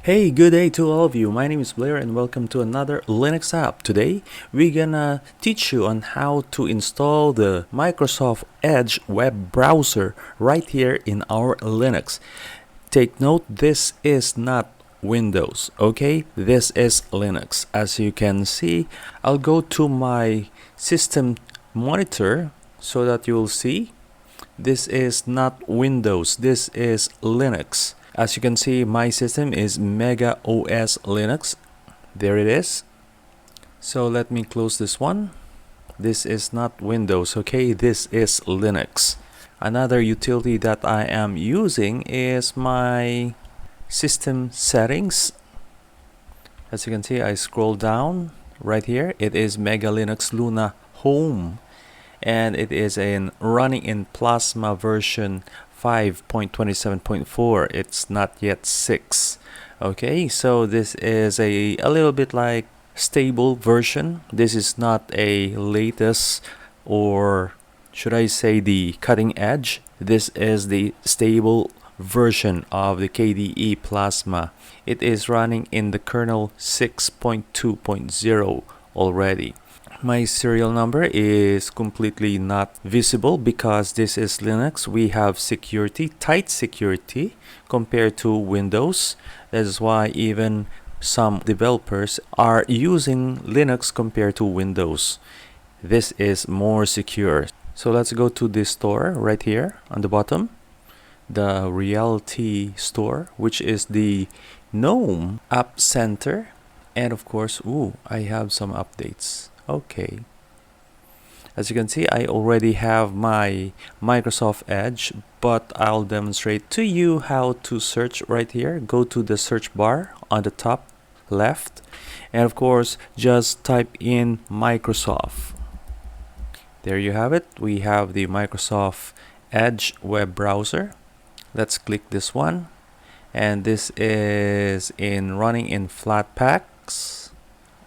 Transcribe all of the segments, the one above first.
Hey, good day to all of you. My name is Blair and welcome to another Linux app. Today, we're gonna teach you on how to install the Microsoft Edge web browser right here in our Linux. Take note, this is not Windows, okay? This is Linux. As you can see, I'll go to my system monitor so that you'll see. This is not Windows, this is Linux. As you can see, my system is Mega OS Linux. There it is. So let me close this one. This is not Windows, okay? This is Linux. Another utility that I am using is my system settings. As you can see, I scroll down right here. It is Mega Linux Luna Home. And it is running in Plasma version 5.27.4. It's not yet 6. Okay, so this is a little bit like stable version. This is not a latest, or should I say the cutting edge. This is the stable version of the KDE Plasma. It is running in the kernel 6.2.0 already. My serial number is completely not visible because this is Linux. We have security, tight security compared to Windows. That is why even some developers are using Linux compared to Windows. This is more secure. So let's go to this store right here on the bottom. The Reality Store, which is the GNOME App Center. And of course, I have some updates. Okay, as you can see, I already have my Microsoft Edge, but I'll demonstrate to you how to search right here. Go to the search bar on the top left, and of course just type in Microsoft. There you have it. We have the Microsoft Edge web browser. Let's click this one, and this is running in Flatpaks.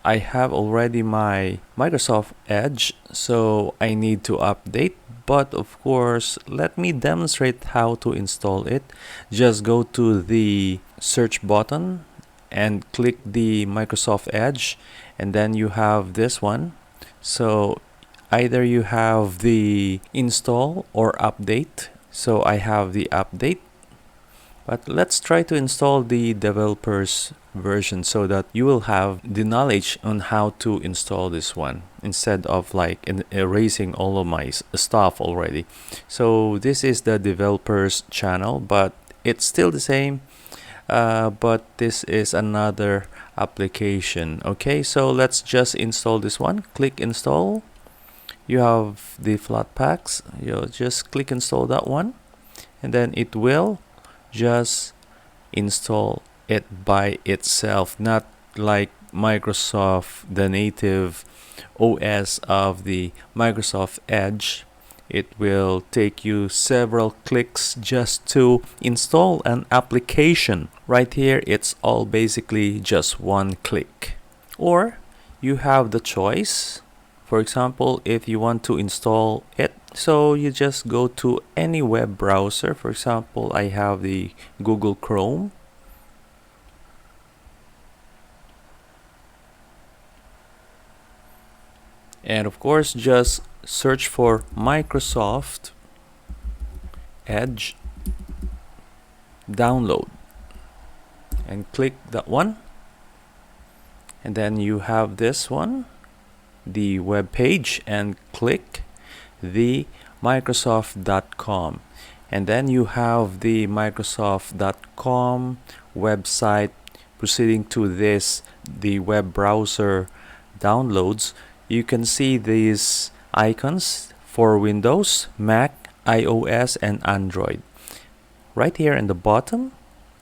I have already my Microsoft Edge, so I need to update. But of course, let me demonstrate how to install it. Just go to the search button and click the Microsoft Edge, and then you have this one. So either you have the install or update. So I have the update. But let's try to install the developer's version so that you will have the knowledge on how to install this one instead of like erasing all of my stuff already. So this is the developer's channel, but it's still the same. But this is another application. Okay, so let's just install this one. Click install. You have the Flatpaks. You just click install that one, and then it will just install it by itself, not like Microsoft, the native OS of the Microsoft Edge. It will take you several clicks just to install an application. Right here, it's all basically just one click. Or you have the choice. For example, if you want to install it, so you just go to any web browser. For example, I have the Google Chrome. And of course, just search for Microsoft Edge download and click that one. And then you have this one, the web page, and click the Microsoft.com, and then you have the Microsoft.com website. Proceeding to this, the web browser downloads, you can see these icons for Windows, Mac, iOS, and Android. Right here in the bottom,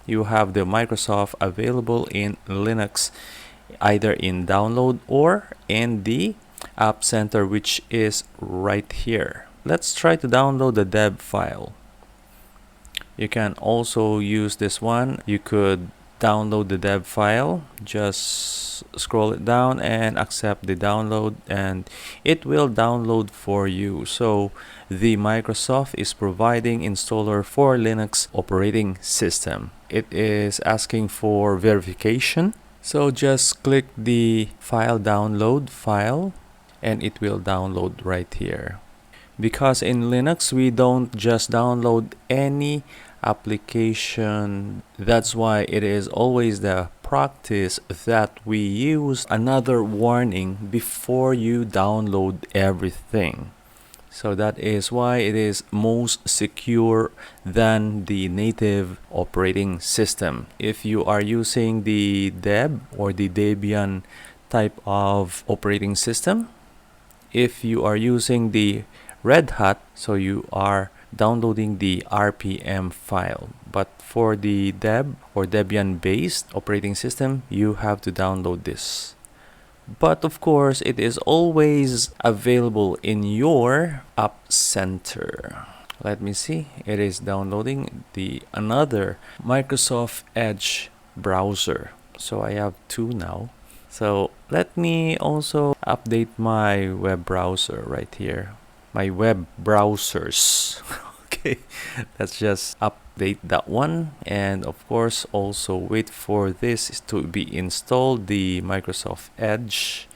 you have the Microsoft available in Linux, either in download or in the App Center, which is right here. Let's try to download the dev file. You can also use this one. You could download the dev file, just scroll it down and accept the download, and it will download for you. So the Microsoft is providing installer for Linux operating system. It is asking for verification, so just click the file download file and it will download right here. Because in Linux we don't just download any application, that's why it is always the practice that we use another warning before you download everything. So that is why it is most secure than the native operating system. If you are using the Deb or the Debian type of operating system, if you are using the Red Hat, so you are downloading the RPM file. But for the Deb or Debian based operating system, you have to download this. But of course, it is always available in your App Center. Let me see. It is downloading the another Microsoft Edge browser. So I have two now. So let me also update my web browser right here. My web browsers. Okay, let's just update that one, and of course also wait for this to be installed, the Microsoft Edge.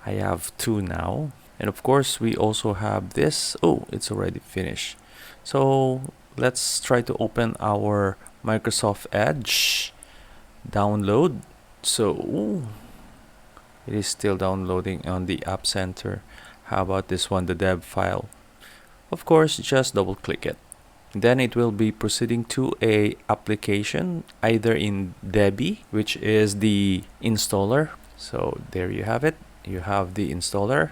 I have two now, and of course we also have this. Oh, it's already finished. So let's try to open our Microsoft Edge download. So it is still downloading on the App Center. How about this one, the dev file? Of course, just double click it. Then it will be proceeding to a application, either in Debi, which is the installer. So there you have it. You have the installer.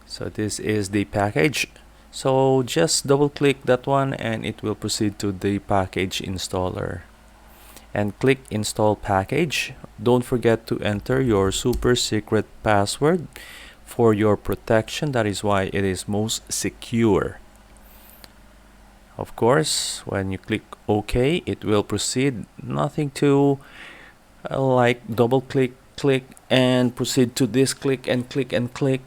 So this is the package. So just double click that one and it will proceed to the package installer. And click install package. Don't forget to enter your super secret password for your protection. That is why it is most secure. Of course, when you click OK, it will proceed. Nothing to like double click, click, and proceed to this click and click and click.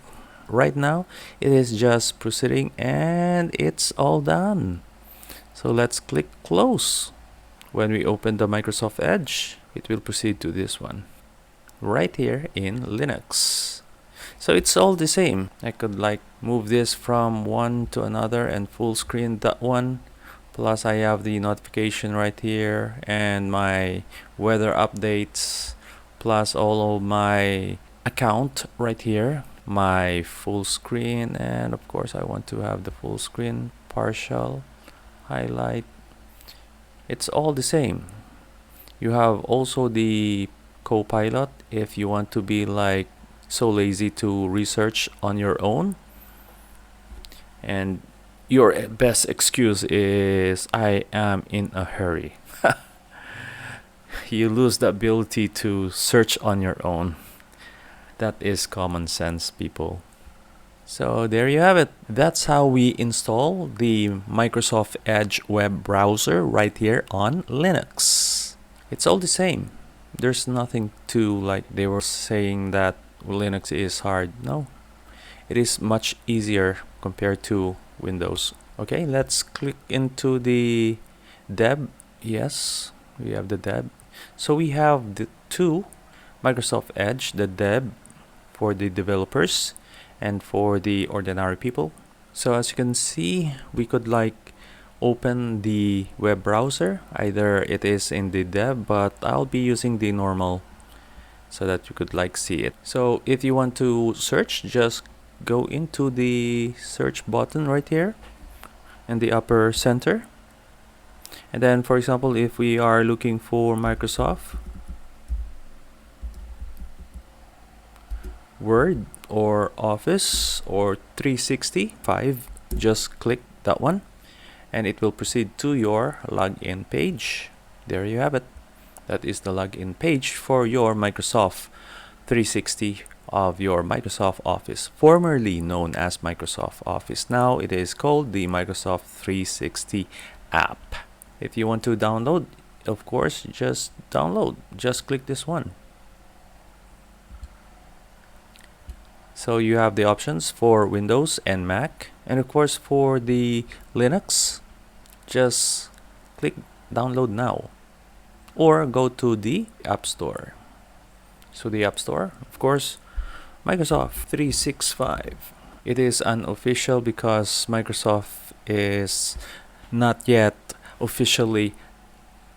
Right now, it is just proceeding and it's all done. So let's click close. When we open the Microsoft Edge, it will proceed to this one right here in Linux. So it's all the same. I could like move this from one to another and full screen that one. Plus I have the notification right here and my weather updates, plus all of my account right here, my full screen, and of course I want to have the full screen, partial, highlight. It's all the same. You have also the Copilot if you want to be like so lazy to research on your own, and your best excuse is I am in a hurry. You lose the ability to search on your own. That is common sense, people. So there you have it. That's how we install the Microsoft Edge web browser right here on Linux. It's all the same. There's nothing to like they were saying that Linux is hard. No, it is much easier compared to Windows. Okay, let's click into the Deb. Yes, we have the Deb. So we have the two Microsoft Edge, the Deb for the developers and for the ordinary people. So as you can see, we could like open the web browser. Either it is in the Deb, but I'll be using the normal so that you could like see it. So if you want to search, just go into the search button right here in the upper center. And then for example, if we are looking for Microsoft Word or Office or 365, just click that one and it will proceed to your login page. There you have it. That is the login page for your Microsoft 360 of your Microsoft Office, formerly known as Microsoft Office. Now it is called the Microsoft 360 app. If you want to download, of course, just download. Just click this one. So you have the options for Windows and Mac, and of course for the Linux, just click download now or go to the App Store. So the App Store, of course, Microsoft 365. It is unofficial because Microsoft is not yet officially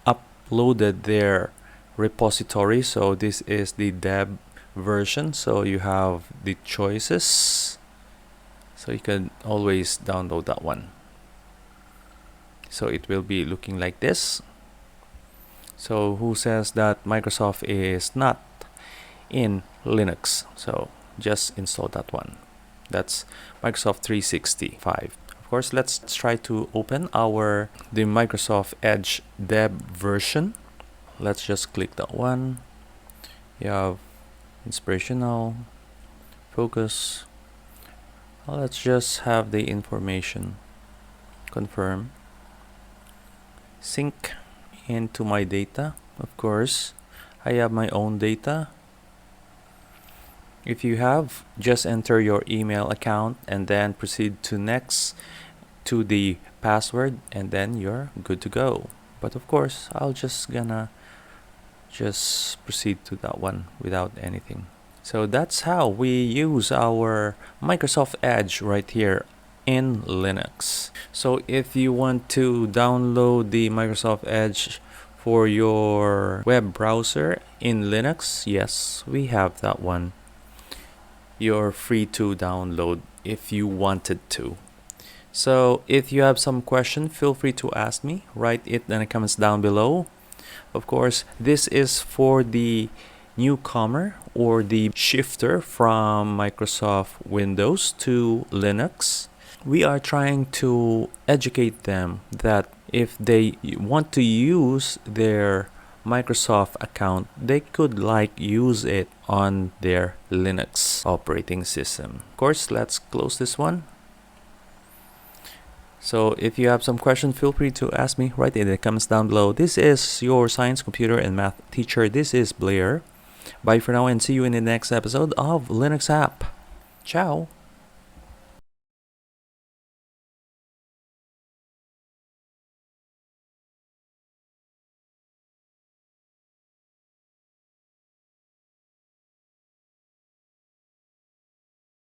uploaded their repository. So this is the dev version. So you have the choices. So you can always download that one. So it will be looking like this. So who says that Microsoft is not in Linux? So just install that one. That's Microsoft 365. Of course, let's try to open the Microsoft Edge dev version. Let's just click that one. You have inspirational, focus. Let's just have the information. Confirm. Sync into my data. Of course, I have my own data. If you have, just enter your email account and then proceed to next to the password, and then you're good to go. But of course, I'll just gonna proceed to that one without anything. So that's how we use our Microsoft Edge right here in Linux. So if you want to download the Microsoft Edge for your web browser in Linux, yes, we have that one. You're free to download if you wanted to. So if you have some question, feel free to ask me. Write it in the comments down below. Of course, this is for the newcomer or the shifter from Microsoft Windows to Linux. We are trying to educate them that if they want to use their Microsoft account, they could use it on their Linux operating system. Of course, let's close this one. So if you have some questions, feel free to ask me. Write it in the comments down below. This is your science, computer, and math teacher. This is Blair. Bye for now and see you in the next episode of Linux App. Ciao.